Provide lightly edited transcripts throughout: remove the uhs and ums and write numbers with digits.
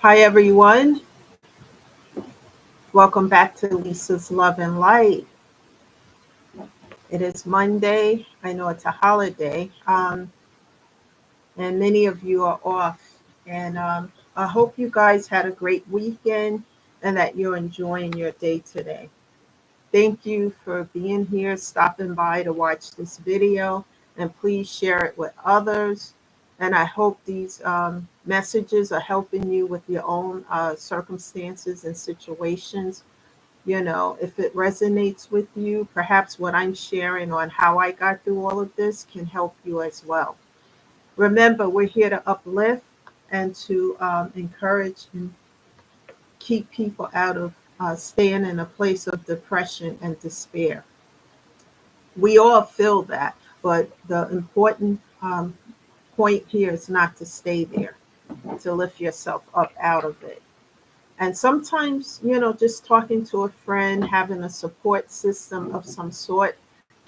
Hi, everyone. Welcome back to Lisa's Love and Light. It is Monday. I know it's a holiday, and many of you are off. And I hope you guys had a great weekend and that you're enjoying your day today. Thank you for being here, stopping by to watch this video, and please share it with others. And I hope these messages are helping you with your own circumstances and situations. If it resonates with you, perhaps what I'm sharing on how I got through all of this can help you as well. Remember, we're here to uplift and to encourage and keep people out of staying in a place of depression and despair. We all feel that, but the important point here is not to stay there, to lift yourself up out of it. And sometimes, just talking to a friend, having a support system of some sort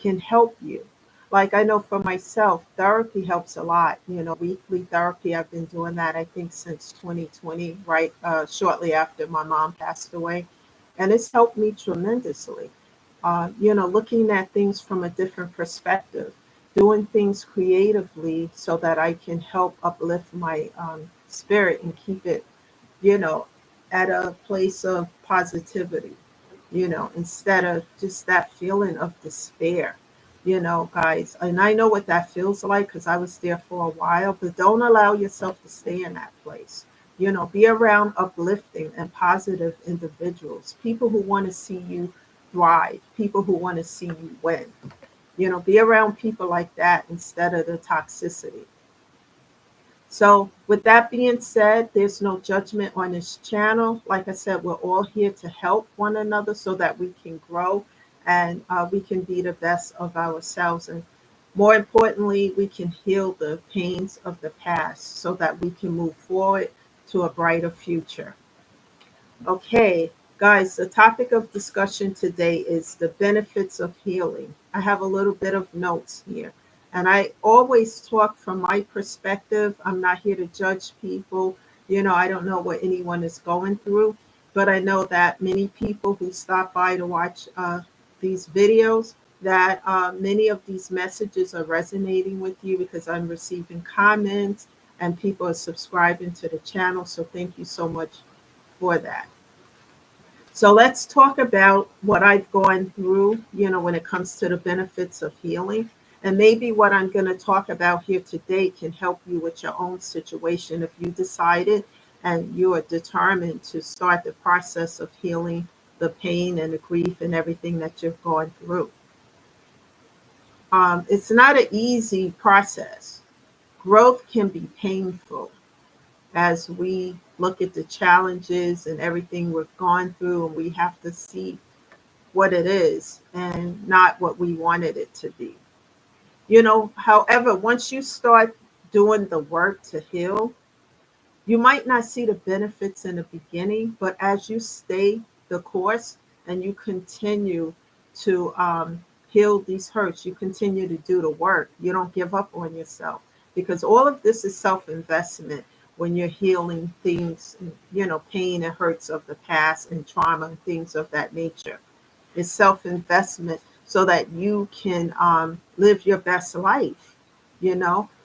can help you. Like I know for myself, therapy helps a lot. Weekly therapy, I've been doing that, I think, since 2020, right? Shortly after my mom passed away. And it's helped me tremendously. Looking at things from a different perspective, doing things creatively so that I can help uplift my spirit and keep it you know, at a place of positivity, instead of just that feeling of despair, guys. And I know what that feels like because I was there for a while, but don't allow yourself to stay in that place. Be around uplifting and positive individuals, people who want to see you thrive, people who want to see you win. Be around people like that instead of the toxicity. So, with that being said, there's no judgment on this channel. Like I said, we're all here to help one another so that we can grow and we can be the best of ourselves. And more importantly, we can heal the pains of the past so that we can move forward to a brighter future. Okay, guys, the topic of discussion today is the benefits of healing. I have a little bit of notes here. And I always talk from my perspective. I'm not here to judge people. I don't know what anyone is going through, but I know that many people who stop by to watch these videos, that many of these messages are resonating with you because I'm receiving comments and people are subscribing to the channel. So thank you so much for that. So let's talk about what I've gone through, when it comes to the benefits of healing. And maybe what I'm going to talk about here today can help you with your own situation if you decided and you are determined to start the process of healing the pain and the grief and everything that you've gone through. It's not an easy process. Growth can be painful as we look at the challenges and everything we've gone through, and we have to see what it is and not what we wanted it to be. However, once you start doing the work to heal, you might not see the benefits in the beginning, but as you stay the course and you continue to heal these hurts, you continue to do the work. You don't give up on yourself because all of this is self investment when you're healing things, pain and hurts of the past and trauma and things of that nature. It's self investment so that you can live your best life,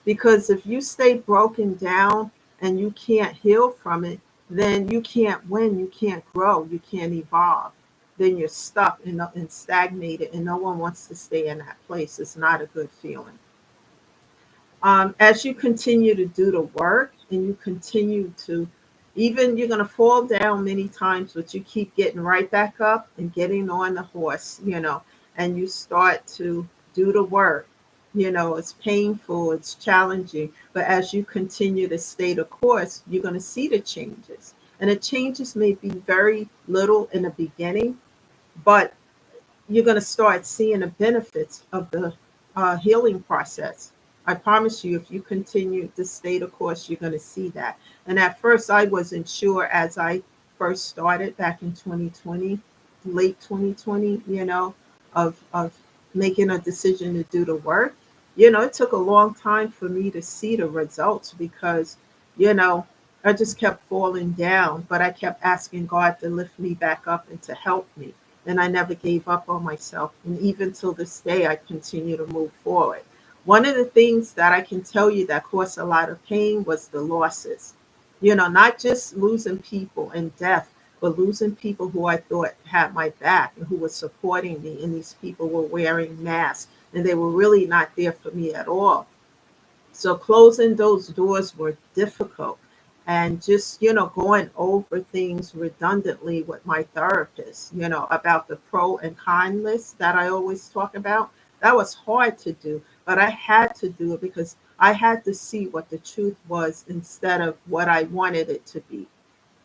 because if you stay broken down and you can't heal from it, then you can't win, you can't grow, you can't evolve. Then you're stuck and stagnated, and no one wants to stay in that place. It's not a good feeling. As you continue to do the work and you continue to, even you're going to fall down many times, but you keep getting right back up and getting on the horse, and you start to do the work. It's painful, it's challenging, but as you continue to stay the course, you're going to see the changes. And the changes may be very little in the beginning, but you're going to start seeing the benefits of the healing process. I promise you, if you continue to stay the course, you're going to see that. And at first, I wasn't sure as I first started back in 2020, late 2020, of making a decision to do the work. It took a long time for me to see the results because, you know, I just kept falling down, but I kept asking God to lift me back up and to help me. And I never gave up on myself. And even till this day, I continue to move forward. One of the things that I can tell you that caused a lot of pain was the losses. Not just losing people and death, but losing people who I thought had my back and who were supporting me. And these people were wearing masks and they were really not there for me at all. So closing those doors were difficult. And just, going over things redundantly with my therapist, about the pro and con list that I always talk about. That was hard to do, but I had to do it because I had to see what the truth was instead of what I wanted it to be,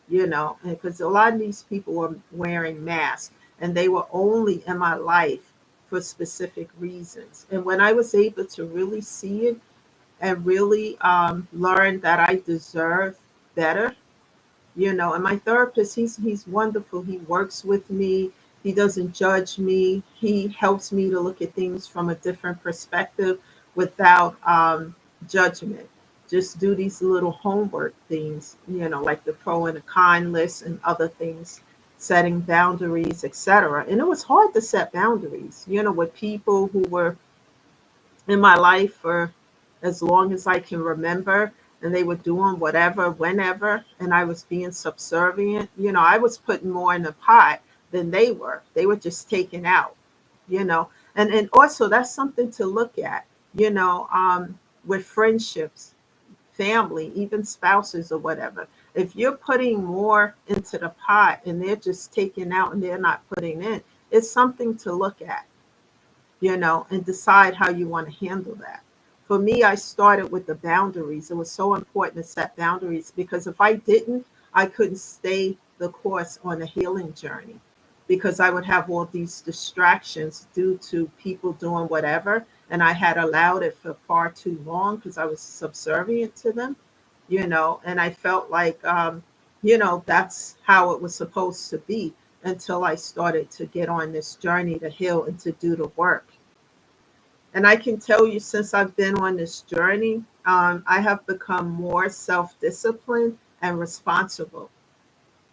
because a lot of these people were wearing masks and they were only in my life for specific reasons. And when I was able to really see it, and really learn that I deserve better. And my therapist, he's wonderful. He works with me. He doesn't judge me. He helps me to look at things from a different perspective without judgment. Just do these little homework things, like the pro and the con list and other things, setting boundaries, etc. And it was hard to set boundaries, with people who were in my life for as long as I can remember. And they were doing whatever, whenever, and I was being subservient. I was putting more in the pot than they were. They were just taking out, you know. And also that's something to look at, with friendships, family, even spouses or whatever. If you're putting more into the pot and they're just taking out and they're not putting in, it's something to look at, and decide how you want to handle that. For me, I started with the boundaries. It was so important to set boundaries because if I didn't, I couldn't stay the course on a healing journey because I would have all these distractions due to people doing whatever. And I had allowed it for far too long because I was subservient to them, and I felt like, that's how it was supposed to be until I started to get on this journey to heal and to do the work. And I can tell you, since I've been on this journey, I have become more self disciplined and responsible.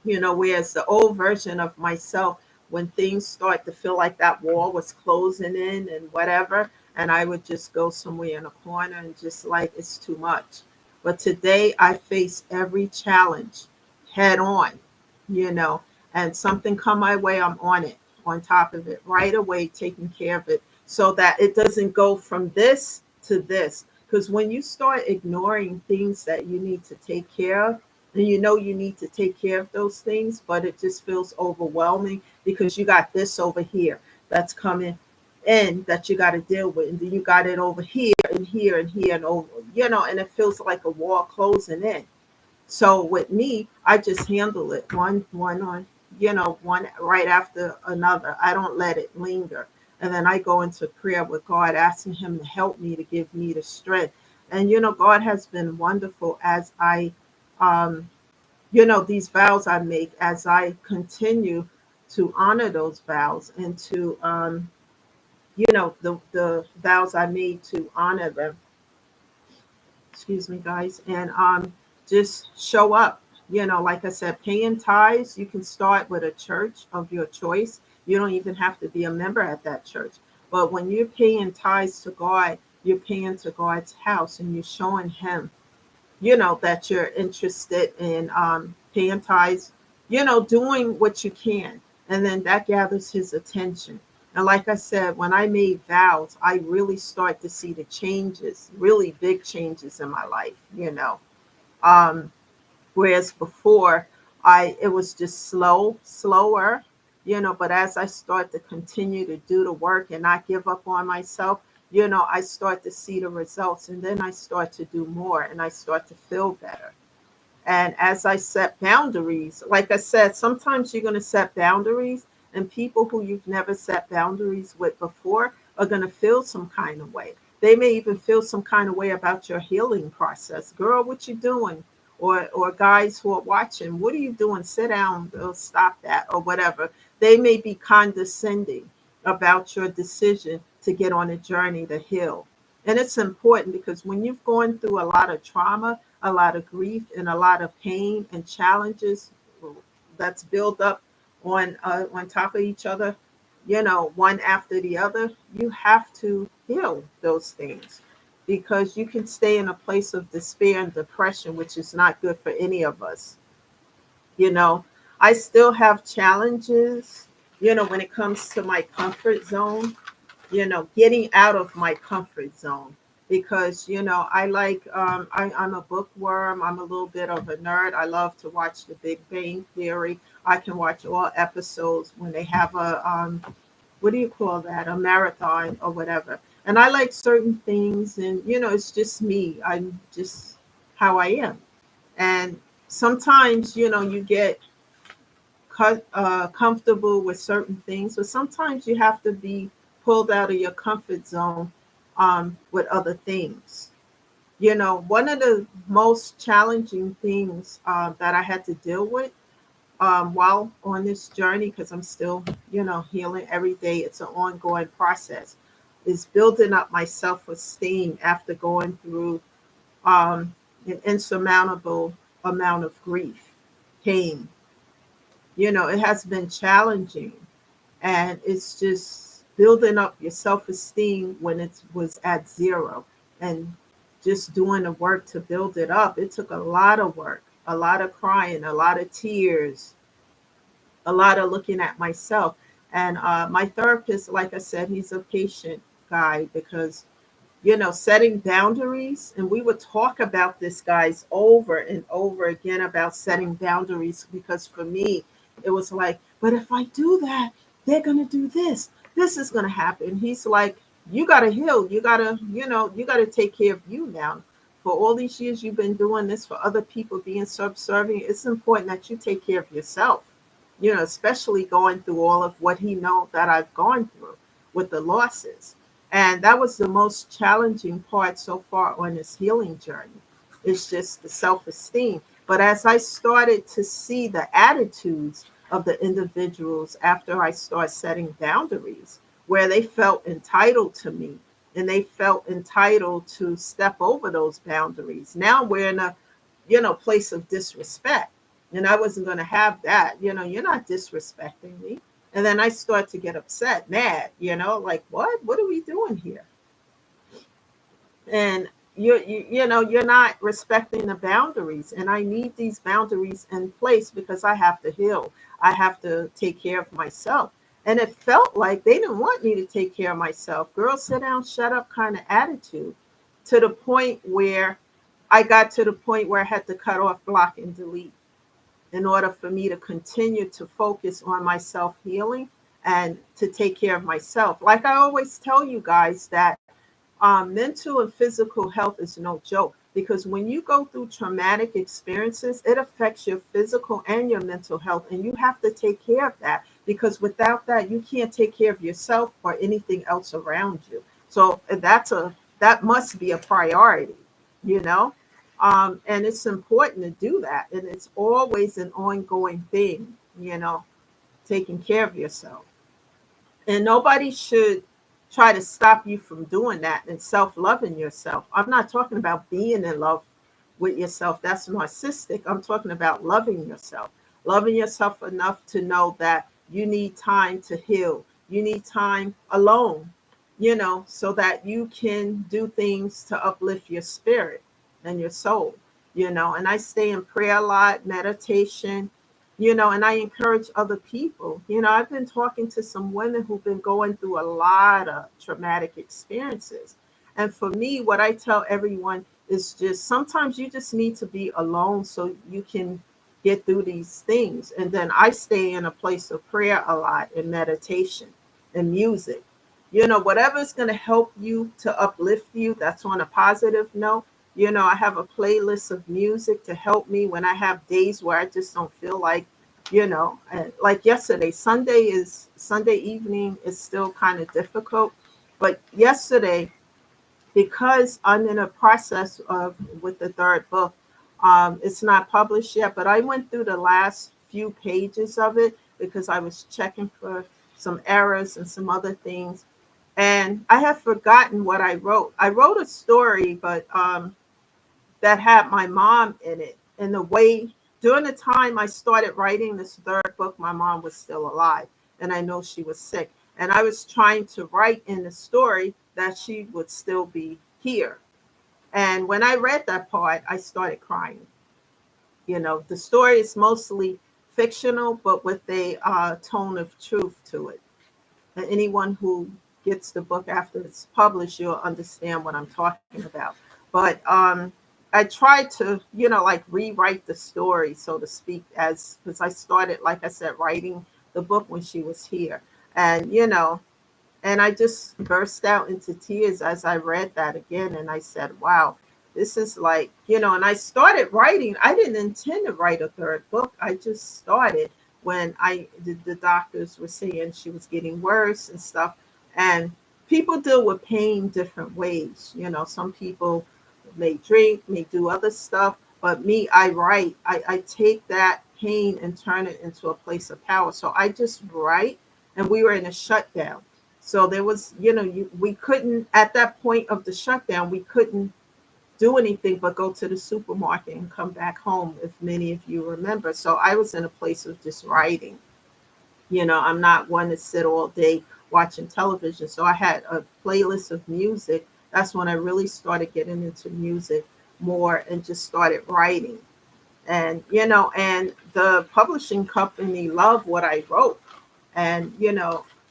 Whereas the old version of myself, when things start to feel like that wall was closing in and whatever, and I would just go somewhere in a corner and just like it's too much. But today I face every challenge head on, you know, and something come my way, I'm on it, on top of it, right away, taking care of it so that it doesn't go from this to this. Because when you start ignoring things that you need to take care of, and you need to take care of those things, but it just feels overwhelming because you got this over here that's coming in that you got to deal with, and then you got it over here and here and here and over, and it feels like a wall closing in. So with me, I just handle it one on, one right after another. I don't let it linger. And then I go into prayer with God, asking Him to help me, to give me the strength. And God has been wonderful as um, these vows I make, as I continue to honor those vows and to, the vows I made to honor them, excuse me guys, and just show up. Like I said, paying tithes, you can start with a church of your choice. You don't even have to be a member at that church. But when you're paying tithes to God, you're paying to God's house and you're showing Him, that you're interested in paying tithes, doing what you can. And then that gathers His attention. And like I said, when I made vows, I really start to see the changes, really big changes in my life, Um, whereas before, it was just slower, but as I start to continue to do the work and not give up on myself, I start to see the results, and then I start to do more and I start to feel better. And as I set boundaries, like I said, sometimes you're going to set boundaries, and people who you've never set boundaries with before are going to feel some kind of way. They may even feel some kind of way about your healing process. Girl, what you doing? Or guys who are watching, what are you doing? Sit down, or stop that, or whatever. They may be condescending about your decision to get on a journey to heal. And it's important because when you've gone through a lot of trauma, a lot of grief and a lot of pain and challenges that's built up on top of each other, one after the other. You have to heal those things because you can stay in a place of despair and depression, which is not good for any of us. You know, I still have challenges, when it comes to my comfort zone, getting out of my comfort zone because, I'm a bookworm. I'm a little bit of a nerd. I love to watch The Big Bang Theory. I can watch all episodes when they have what do you call that? A marathon or whatever. And I like certain things, and, it's just me. I'm just how I am. And sometimes, you get comfortable with certain things, but sometimes you have to be pulled out of your comfort zone with other things. One of the most challenging things that I had to deal with while on this journey, because I'm still, healing every day, it's an ongoing process, is building up my self esteem after going through an insurmountable amount of grief, pain. It has been challenging, and it's just building up your self-esteem when it was at zero, and just doing the work to build it up. It took a lot of work, a lot of crying, a lot of tears, a lot of looking at myself. And my therapist, like I said, he's a patient guy because, setting boundaries. And we would talk about this, guys, over and over again about setting boundaries because for me, it was like, but if I do that, they're going to do this. This is going to happen. He's like, you got to heal. You got to take care of you now. For all these years you've been doing this for other people, being subservient, it's important that you take care of yourself, especially going through all of what he knows that I've gone through with the losses. And that was the most challenging part so far on this healing journey. It's just the self esteem. But as I started to see the attitudes of the individuals after I started setting boundaries, where they felt entitled to me and they felt entitled to step over those boundaries. Now we're in a, place of disrespect. And I wasn't going to have that. You're not disrespecting me. And then I start to get upset, mad, like, what? What are we doing here? And you're not respecting the boundaries. And I need these boundaries in place because I have to heal. I have to take care of myself. And it felt like they didn't want me to take care of myself. Girl, sit down, shut up kind of attitude, to the point where I got to the point where I had to cut off, block, and delete in order for me to continue to focus on my self healing and to take care of myself. Like I always tell you guys that mental and physical health is no joke because when you go through traumatic experiences, it affects your physical and your mental health, and you have to take care of that because without that, you can't take care of yourself or anything else around you. So that must be a priority, you know. And it's important to do that, and it's always an ongoing thing, taking care of yourself. And nobody should try to stop you from doing that and self-loving yourself. I'm not talking about being in love with yourself. That's narcissistic. I'm talking about loving yourself enough to know that you need time to heal. You need time alone, so that you can do things to uplift your spirit and your soul, and I stay in prayer a lot, meditation, and I encourage other people. I've been talking to some women who've been going through a lot of traumatic experiences. And for me, what I tell everyone is just sometimes you just need to be alone so you can get through these things. And then I stay in a place of prayer a lot and meditation and music. Whatever's going to help you to uplift you, that's on a positive note. I have a playlist of music to help me when I have days where I just don't feel like, like yesterday, Sunday evening is still kind of difficult. But yesterday, because I'm in a process of with the third book, it's not published yet, but I went through the last few pages of it because I was checking for some errors and some other things. And I have forgotten what I wrote. I wrote a story, but that had my mom in it. And the way, during the time I started writing this third book, my mom was still alive. And I know she was sick. And I was trying to write in the story that she would still be here. And when I read that part, I started crying. The story is mostly fictional, but with a tone of truth to it. And anyone who gets the book after it's published, you'll understand what I'm talking about. But I tried to, like rewrite the story, so to speak, as because I started, like I said, writing the book when she was here. And, and I just burst out into tears as I read that again. And I said, wow, this is like, and I started writing. I didn't intend to write a third book. I just started when the doctors were saying she was getting worse and stuff. And people deal with pain different ways. Some people may drink, may do other stuff. But me, I write. I take that pain and turn it into a place of power. So I just write. And we were in a shutdown. So there was, we couldn't, at that point of the shutdown, we couldn't do anything but go to the supermarket and come back home, if many of you remember. So I was in a place of just writing. I'm not one to sit all day watching television. So I had a playlist of music. That's when I really started getting into music more and just started writing. And, and the publishing company loved what I wrote. And,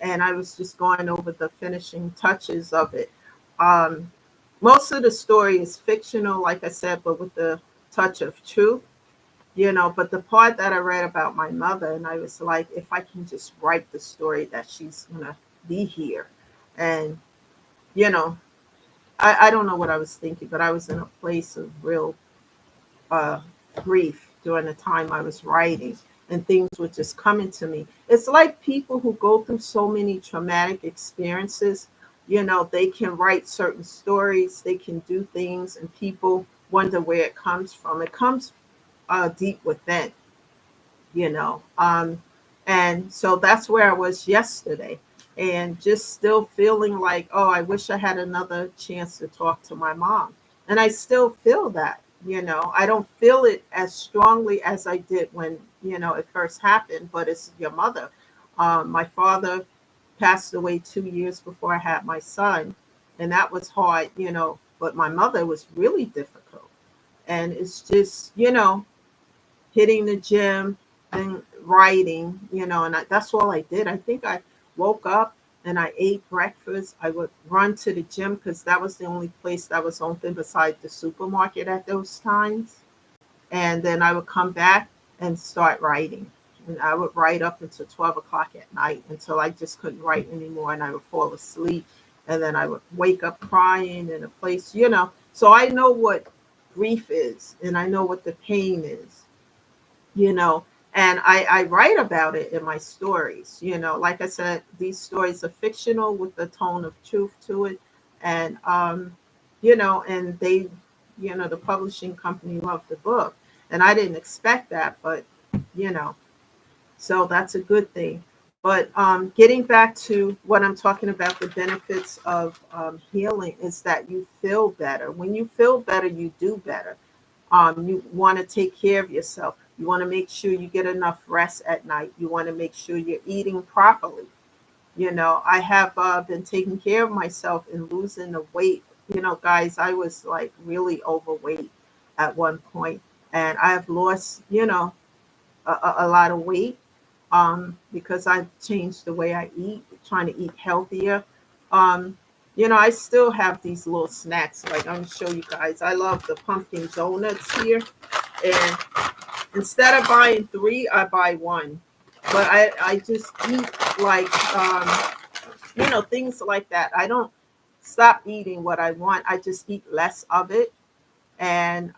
and I was just going over the finishing touches of it. Um, Most of the story is fictional, like I said, but with the touch of truth, but the part that I read about my mother, and I was like, if I can just write the story that she's going to be here. And, you know, I don't know what I was thinking, but I was in a place of real uh, grief during the time I was writing, and things were just coming to me. It's like people who go through so many traumatic experiences, they can write certain stories, they can do things, and people wonder where it comes from. It comes deep within, you know. And so that's where I was yesterday, and just still feeling like, oh, I wish I had another chance to talk to my mom. And I still feel that, I don't feel it as strongly as I did when, it first happened, but it's your mother. My father passed away 2 years before I had my son, and that was hard, but my mother was really difficult. And it's just, hitting the gym and writing, and that's all I did. I think I woke up and I ate breakfast. I would run to the gym because that was the only place that was open beside the supermarket at those times. And then I would come back and start writing. And I would write up until 12 o'clock at night until I just couldn't write anymore and I would fall asleep. And then I would wake up crying in a place, So I know what grief is and I know what the pain is, you know and I write about it in my stories. Like I said, these stories are fictional with a tone of truth to it. And and they, the publishing company loved the book, and I didn't expect that, but you know so that's a good thing. But getting back to what I'm talking about, the benefits of healing is that you feel better. When you feel better, you do better. You want to take care of yourself. You want to make sure you get enough rest at night. You want to make sure you're eating properly. I have been taking care of myself and losing the weight. Guys, I was like really overweight at one point, and I have lost, a lot of weight because I've changed the way I eat, trying to eat healthier. Um, I still have these little snacks. Like I'm gonna show you guys. I love the pumpkin donuts here, and instead of buying three, I buy one. But I just eat like things like that. I don't stop eating what I want. I just eat less of it and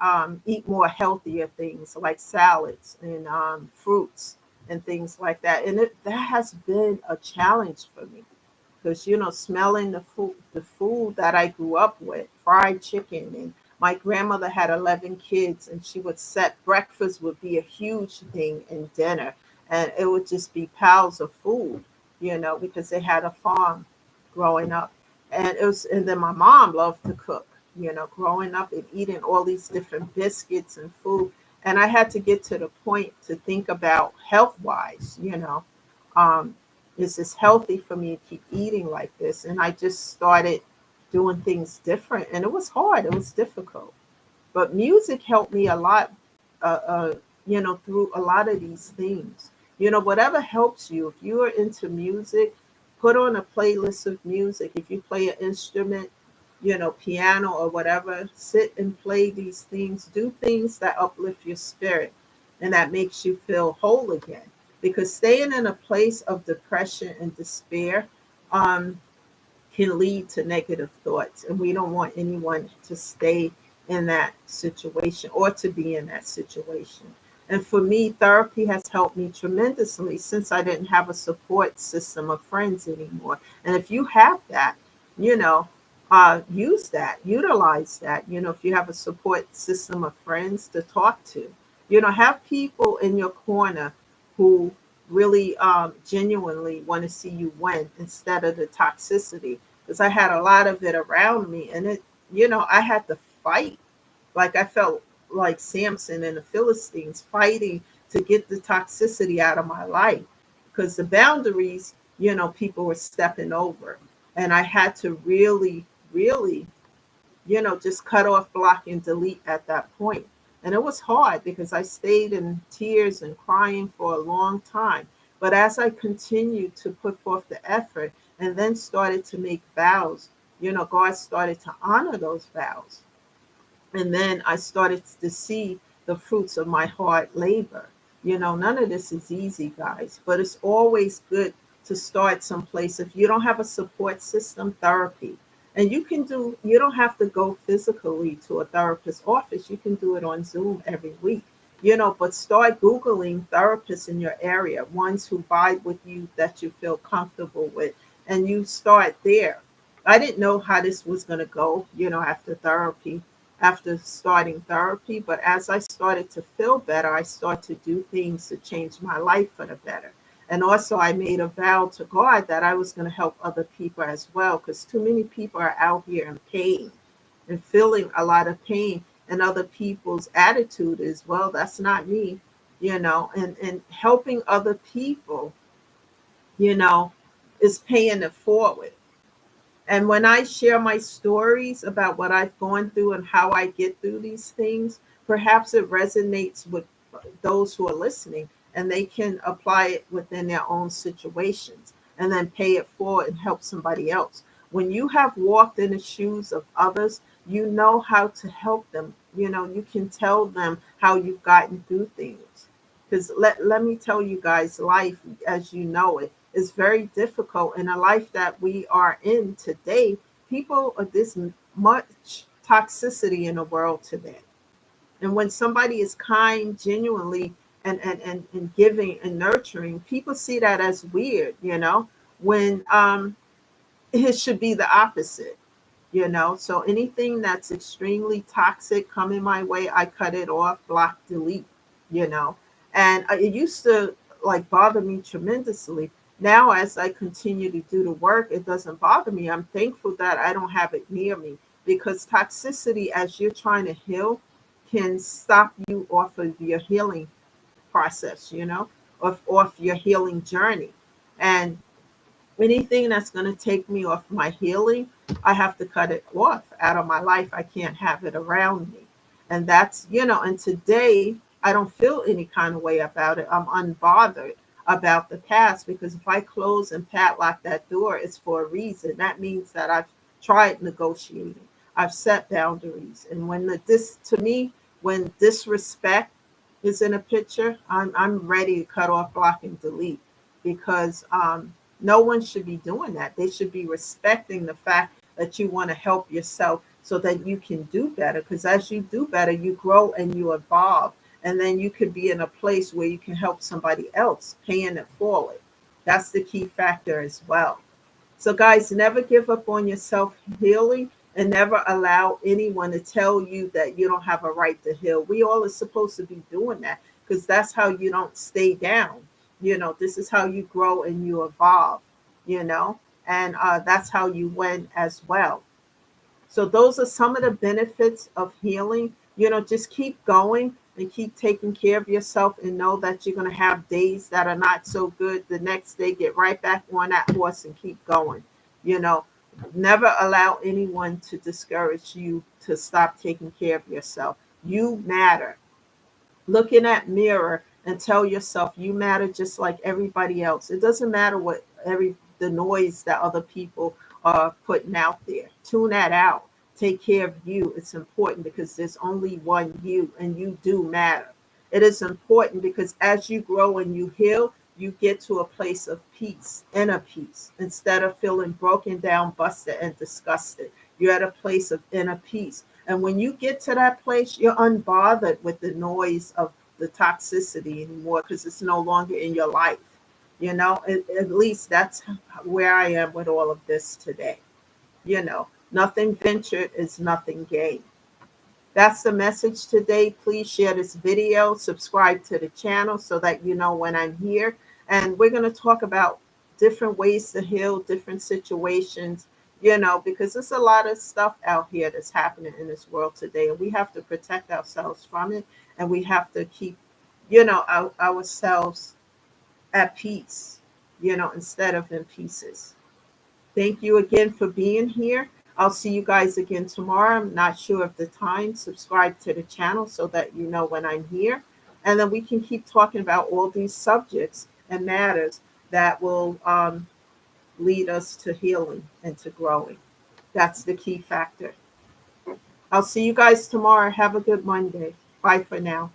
eat more healthier things like salads and fruits and things like that. And that has been a challenge for me because smelling the food that I grew up with, fried chicken, and my grandmother had 11 kids, and she would set breakfast would be a huge thing, and dinner, and it would just be piles of food, because they had a farm growing up. And then my mom loved to cook, growing up and eating all these different biscuits and food. And I had to get to the point to think about health wise, um, is this healthy for me to keep eating like this? And I just started doing things different. And it was hard, it was difficult. But music helped me a lot, through a lot of these things. Whatever helps you. If you are into music, put on a playlist of music. If you play an instrument, piano or whatever, sit and play these things. Do things that uplift your spirit and that makes you feel whole again. Because staying in a place of depression and despair, um, can lead to negative thoughts. And we don't want anyone to stay in that situation or to be in that situation. And for me, therapy has helped me tremendously since I didn't have a support system of friends anymore. And if you have that, you know, use that, utilize that. If you have a support system of friends to talk to, have people in your corner who really genuinely want to see you win instead of the toxicity, because I had a lot of it around me, and I had to fight. Like I felt like Samson and the Philistines fighting to get the toxicity out of my life, because the boundaries, people were stepping over, and I had to really, really, just cut off, block, and delete at that point. And it was hard because I stayed in tears and crying for a long time. But as I continued to put forth the effort and then started to make vows, God started to honor those vows. And then I started to see the fruits of my hard labor. None of this is easy, guys, but it's always good to start someplace. If you don't have a support system, therapy. And you don't have to go physically to a therapist's office. You can do it on Zoom every week, but start Googling therapists in your area, ones who vibe with you, that you feel comfortable with, and you start there. I didn't know how this was going to go, after starting therapy. But as I started to feel better, I started to do things to change my life for the better. And also, I made a vow to God that I was going to help other people as well, because too many people are out here in pain and feeling a lot of pain. And other people's attitude is, well, that's not me, and helping other people, you know, is paying it forward. And when I share my stories about what I've gone through and how I get through these things, perhaps it resonates with those who are listening, and they can apply it within their own situations and then pay it forward and help somebody else. When you have walked in the shoes of others, you know how to help them. You can tell them how you've gotten through things. Because let me tell you guys, life as you know it is very difficult. In a life that we are in today, people are this much toxicity in the world today. And when somebody is kind, genuinely, and giving and nurturing, people see that as weird, when it should be the opposite. So anything that's extremely toxic coming my way, I cut it off, block, delete, you know. And it used to like bother me tremendously. Now, as I continue to do the work, it doesn't bother me. I'm thankful that I don't have it near me, because toxicity, as you're trying to heal, can stop you off of your healing process, off your healing journey. And anything that's going to take me off my healing, I have to cut it off out of my life. I can't have it around me. And and today I don't feel any kind of way about it. I'm unbothered about the past, because if I close and padlock that door, it's for a reason. That means that I've tried negotiating. I've set boundaries. And to me, when disrespect is in a picture, I'm ready to cut off, block, and delete, because no one should be doing that. They should be respecting the fact that you want to help yourself so that you can do better. Because as you do better, you grow and you evolve. And then you could be in a place where you can help somebody else, paying it forward. That's the key factor as well. So, guys, never give up on your self healing, and never allow anyone to tell you that you don't have a right to heal. We all are supposed to be doing that, because that's how you don't stay down. This is how you grow and you evolve, you know, and that's how you win as well. So those are some of the benefits of healing. Just keep going and keep taking care of yourself, and know that you're going to have days that are not so good. The next day, get right back on that horse and keep going. You know, never allow anyone to discourage you to stop taking care of yourself. You matter. Look in that mirror and tell yourself you matter just like everybody else. It doesn't matter what the noise that other people are putting out there. Tune that out. Take care of you. It's important because there's only one you, and you do matter. It is important because as you grow and you heal, you get to a place of peace, inner peace, instead of feeling broken down, busted, and disgusted. You're at a place of inner peace. And when you get to that place, you're unbothered with the noise of the toxicity anymore, because it's no longer in your life. At least that's where I am with all of this today. Nothing ventured is nothing gained. That's the message today. Please share this video, subscribe to the channel so that you know when I'm here. And we're going to talk about different ways to heal different situations, because there's a lot of stuff out here that's happening in this world today. And we have to protect ourselves from it. And we have to keep, ourselves at peace, instead of in pieces. Thank you again for being here. I'll see you guys again tomorrow. I'm not sure of the time. Subscribe to the channel so that you know when I'm here. And then we can keep talking about all these subjects and matters that will lead us to healing and to growing. That's the key factor. I'll see you guys tomorrow. Have a good Monday. Bye for now.